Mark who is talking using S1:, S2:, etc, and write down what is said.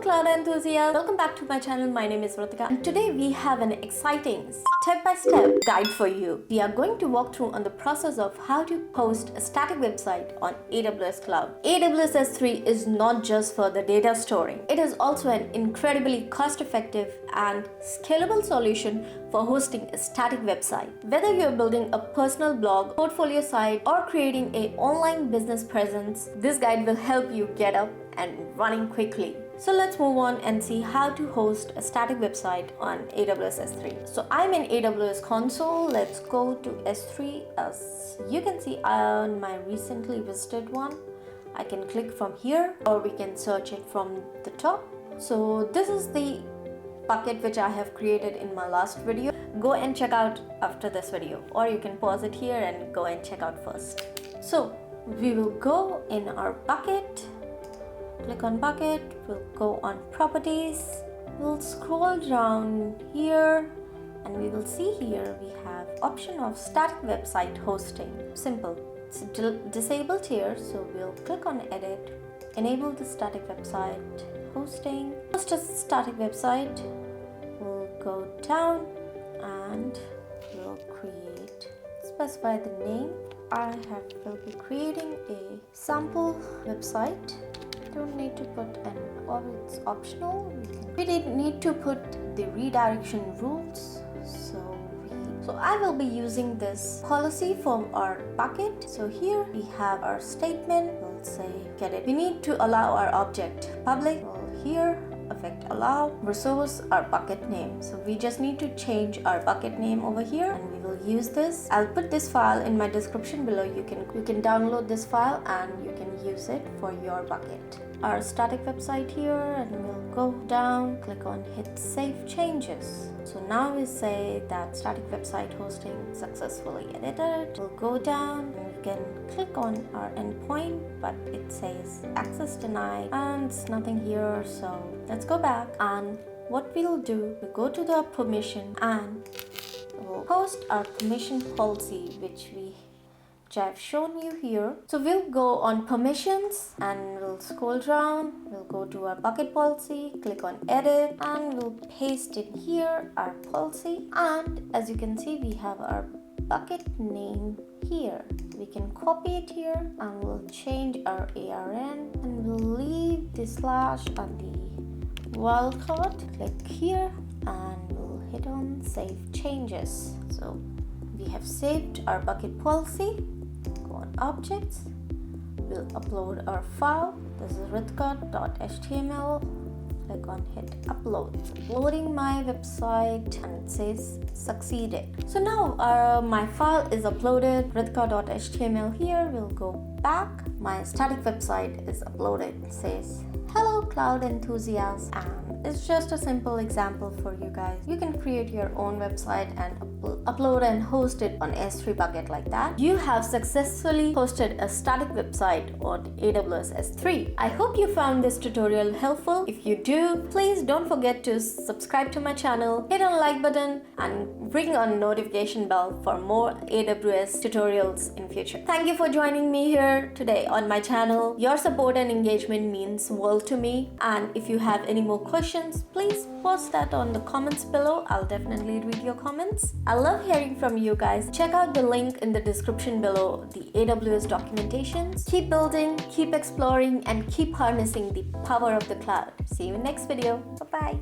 S1: cloud enthusiasts, welcome back to my channel. My name is Ritika and today we have an exciting step-by-step guide for you. We are going to walk through on the process of how to host a static website on AWS Cloud. AWS S3 is not just for the data storing. It is also an incredibly cost-effective and scalable solution for hosting a static website. Whether you're building a personal blog, portfolio site, or creating an online business presence, this guide will help you get up and running quickly. So let's move on and see how to host a static website on AWS S3. So I'm in AWS console. Let's go to S3. As you can see on my recently visited one, I can click from here or we can search it from the top. So this is the bucket which I have created in my last video. Go and check out after this video, or you can pause it here and go and check out first. So we will go in our bucket, click on bucket, we'll go on properties, we'll scroll down here and we will see here we have option of static website hosting. Simple, it's disabled here, so we'll click on edit, enable the static website hosting, host a static website. We'll go down and we'll specify the name. Will be creating a sample website. Don't need to put it's optional. We didn't need to put the redirection rules. So I will be using this policy from our bucket. So here we have our statement. We'll say get it. We need to allow our object public. Here effect allow, resource our bucket name. So we just need to change our bucket name over here and we will use this. I'll put this file in my description below. You can download this file and you can use it for your bucket. Our static website here, and we'll go down, click on hit save changes. So now we say that static website hosting successfully edited. We'll go down and we can click on our endpoint, but it says access denied and it's nothing here. So let's go back, and what we'll do, we go to the permission and we'll post our permission policy which I've shown you here. So we'll go on permissions and we'll scroll down, we'll go to our bucket policy, click on edit, and we'll paste in here our policy. And as you can see, we have our bucket name here. We can copy it here and we'll change our ARN and we'll leave the slash on the wildcard. Click here and we'll hit on save changes. So we have saved our bucket policy. Go on objects, we'll upload our file. This is ritka.html. Click on hit upload. It's uploading my website and it says succeeded. So now my file is uploaded, ritka.html here. We'll go back. My static website is uploaded. It says hello cloud enthusiasts, and it's just a simple example for you guys. You can create your own website and upload and host it on S3 bucket like that. You have successfully hosted a static website on AWS S3. I hope you found this tutorial helpful. If you do, please don't forget to subscribe to my channel, hit on like button and ring on notification bell for more AWS tutorials in future. Thank you for joining me here today on my channel. Your support and engagement means world to me, and if you have any more questions, please post that on the comments below. I'll definitely read your comments. I love hearing from you guys. Check out the link in the description below, the AWS documentations. Keep building, keep exploring, and keep harnessing the power of the cloud. See you in next video. Bye-bye.